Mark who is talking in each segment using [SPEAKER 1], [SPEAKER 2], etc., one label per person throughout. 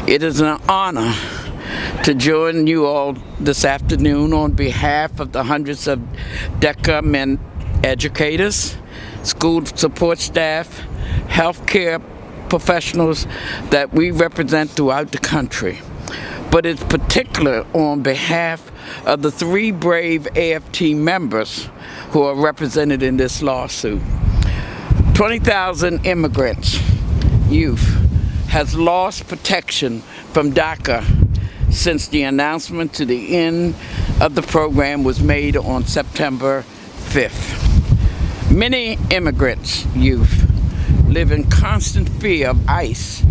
[SPEAKER 1] It is an honor to join you all this afternoon on behalf of the hundreds of DACA men educators, school support staff, healthcare professionals that we represent throughout the country. But it's particular on behalf of the 3 brave AFT members who are represented in this lawsuit. 20,000 immigrants, youth, has lost protection from DACA since the announcement to the end of the program was made on September 5th. Many immigrants, youth, live in constant fear of ICE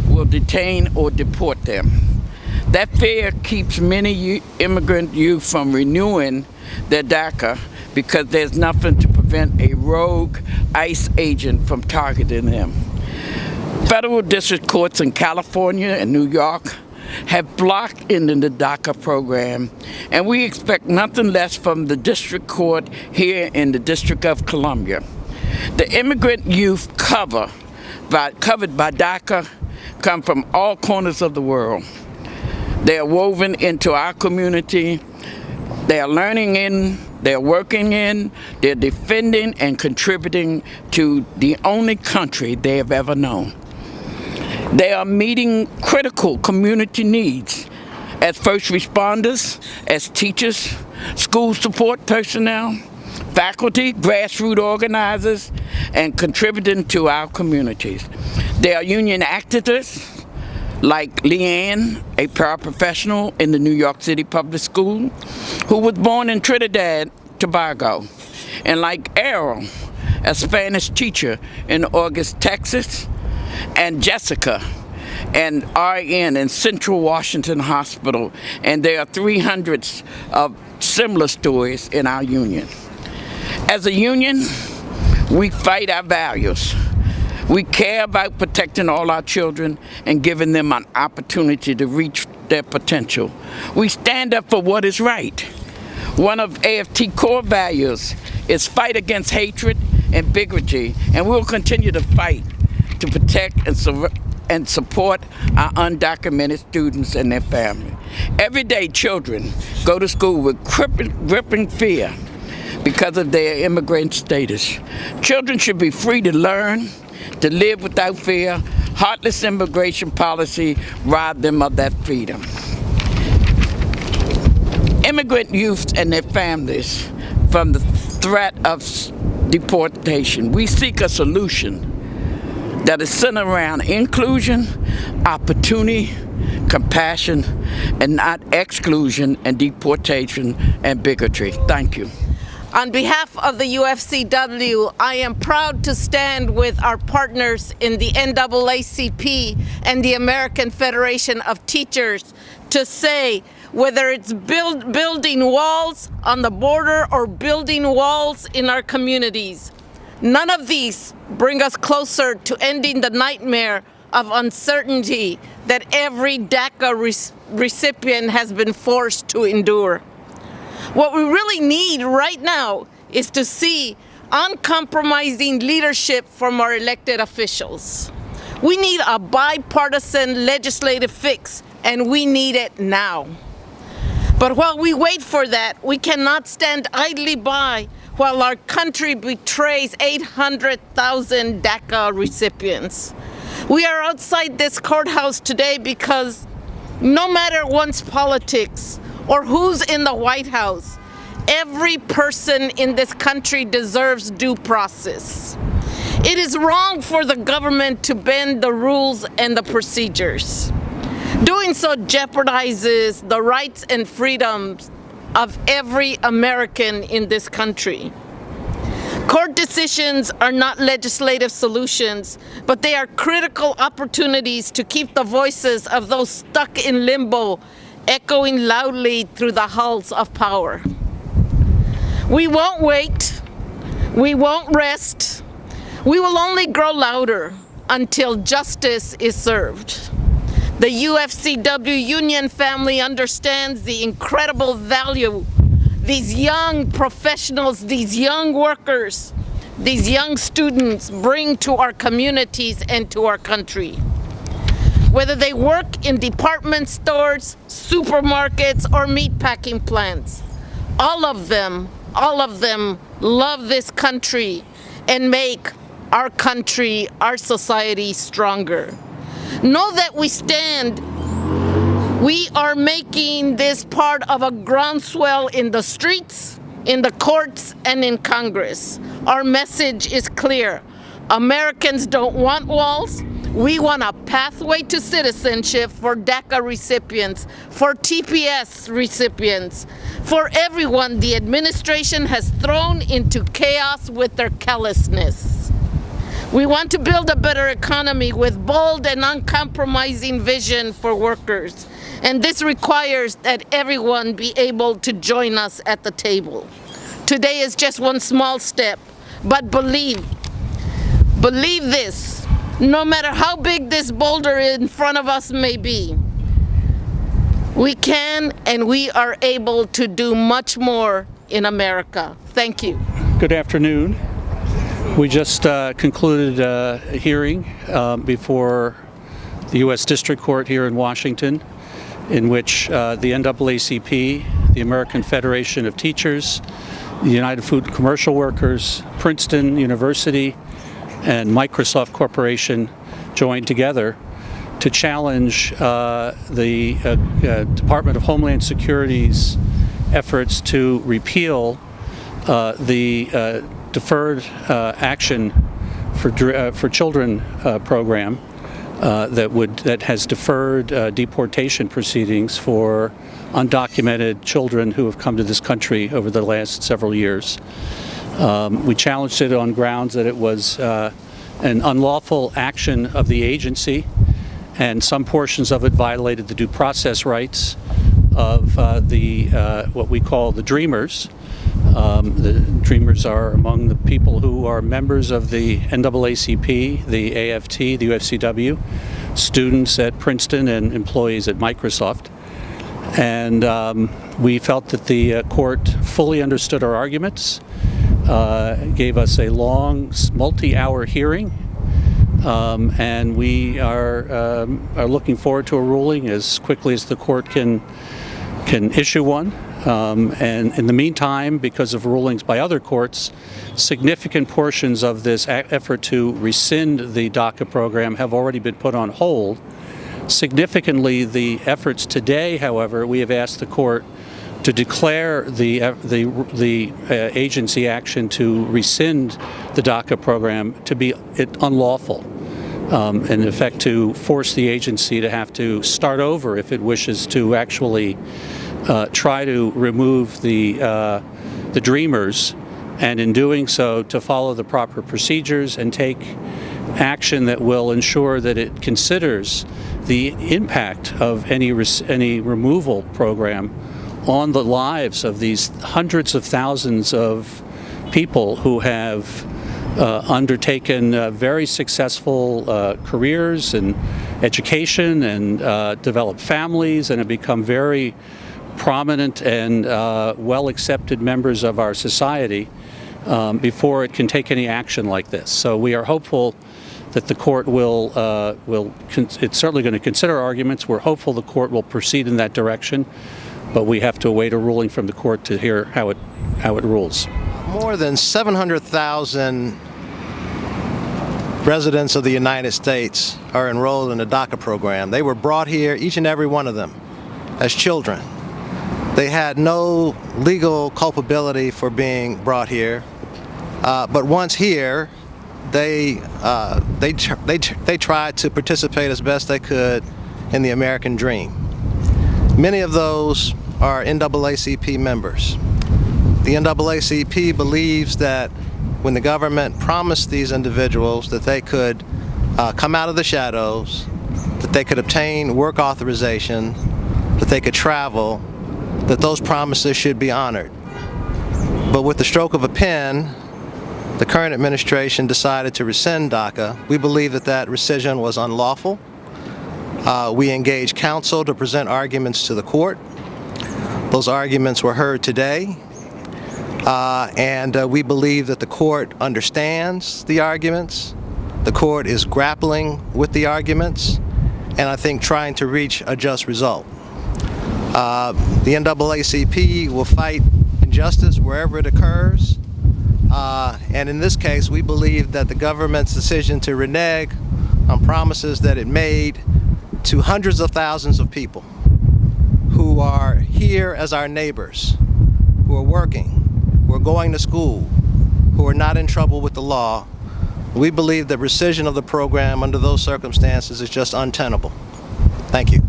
[SPEAKER 1] will detain or deport them. That fear keeps many immigrant youth from renewing their DACA because there's nothing to prevent a rogue ICE agent from targeting them. Federal district courts in California and New York have blocked ending the DACA program, and we expect nothing less from the district court here in the District of Columbia. The immigrant youth covered by DACA come from all corners of the world. They are woven into our community. They are learning in, they're working in, they're defending and contributing to the only country they have ever known. They are meeting critical community needs as first responders, as teachers, school support personnel, faculty, grassroots organizers, and contributing to our communities. They are union activists like Leanne, a paraprofessional in the New York City Public School, who was born in Trinidad, Tobago, and like Errol, a Spanish teacher in August, Texas, and Jessica, an RN in Central Washington Hospital, and there are 300 of similar stories in our union. As a union, we fight our values. We care about protecting all our children and giving them an opportunity to reach their potential. We stand up for what is right. One of AFT core values is fight against hatred and bigotry, and we'll continue to fight to protect and support our undocumented students and their family. Every day, children go to school with gripping fear because of their immigrant status. Children should be free to learn, to live without fear. Heartless immigration policy robbed them of that freedom. Immigrant youth and their families from the threat of deportation. We seek a solution that is centered around inclusion, opportunity, compassion, and not exclusion and deportation and bigotry. Thank you.
[SPEAKER 2] On behalf of the UFCW, I am proud to stand with our partners in the NAACP and the American Federation of Teachers to say, whether it's building walls on the border or building walls in our communities, none of these bring us closer to ending the nightmare of uncertainty that every DACA recipient has been forced to endure. What we really need right now is to see uncompromising leadership from our elected officials. We need a bipartisan legislative fix, and we need it now. But while we wait for that, we cannot stand idly by while our country betrays 800,000 DACA recipients. We are outside this courthouse today because no matter one's politics or who's in the White House, every person in this country deserves due process. It is wrong for the government to bend the rules and the procedures. Doing so jeopardizes the rights and freedoms of every American in this country. Court decisions are not legislative solutions, but they are critical opportunities to keep the voices of those stuck in limbo echoing loudly through the halls of power. We won't wait. We won't rest. We will only grow louder until justice is served. The UFCW union family understands the incredible value these young professionals, these young workers, these young students bring to our communities and to our country. whether they work in department stores, supermarkets, or meatpacking plants. All of them love this country and make our country, our society stronger. Know that we are making this part of a groundswell in the streets, in the courts, and in Congress. Our message is clear. Americans don't want walls. We want a pathway to citizenship for DACA recipients, for TPS recipients, for everyone the administration has thrown into chaos with their callousness. We want to build a better economy with bold and uncompromising vision for workers. And this requires that everyone be able to join us at the table. Today is just one small step, but believe this, no matter how big this boulder in front of us may be, we can and we are able to do much more in America. Thank you.
[SPEAKER 3] Good afternoon. We just concluded a hearing before the U.S. District Court here in Washington, in which the NAACP, the American Federation of Teachers, the United Food and Commercial Workers, Princeton University, and Microsoft Corporation joined together to challenge the Department of Homeland Security's efforts to repeal the Deferred Action for Children program that has deferred deportation proceedings for undocumented children who have come to this country over the last several years. We challenged it on grounds that it was an unlawful action of the agency, and some portions of it violated the due process rights of what we call the Dreamers. The Dreamers are among the people who are members of the NAACP, the AFT, the UFCW, students at Princeton, and employees at Microsoft. And we felt that the court fully understood our arguments, gave us a long, multi-hour hearing, and we are looking forward to a ruling as quickly as the court can issue one. And in the meantime, because of rulings by other courts, significant portions of this effort to rescind the DACA program have already been put on hold. Significantly, the efforts today, however, we have asked the court to declare the agency action to rescind the DACA program to be unlawful. In effect, to force the agency to have to start over if it wishes to actually try to remove the Dreamers, and in doing so to follow the proper procedures and take action that will ensure that it considers the impact of any removal program on the lives of these hundreds of thousands of people who have undertaken very successful careers and education and developed families and have become very prominent and well-accepted members of our society before it can take any action like this. So we are hopeful that the court it's certainly going to consider arguments. We're hopeful the court will proceed in that direction, but we have to await a ruling from the court to hear how it rules.
[SPEAKER 4] More than 700,000 residents of the United States are enrolled in the DACA program. They were brought here, each and every one of them, as children. They had no legal culpability for being brought here, but once here, they tried to participate as best they could in the American dream. Many of those are NAACP members. The NAACP believes that when the government promised these individuals that they could come out of the shadows, that they could obtain work authorization, that they could travel, that those promises should be honored. But with the stroke of a pen, the current administration decided to rescind DACA. We believe that that rescission was unlawful. We engaged counsel to present arguments to the court. Those arguments were heard today, and we believe that the court understands the arguments. The court is grappling with the arguments, and I think trying to reach a just result. The NAACP will fight injustice wherever it occurs, and in this case we believe that the government's decision to renege on promises that it made to hundreds of thousands of people who are here as our neighbors, who are working, who are going to school, who are not in trouble with the law, we believe that rescission of the program under those circumstances is just untenable. Thank you.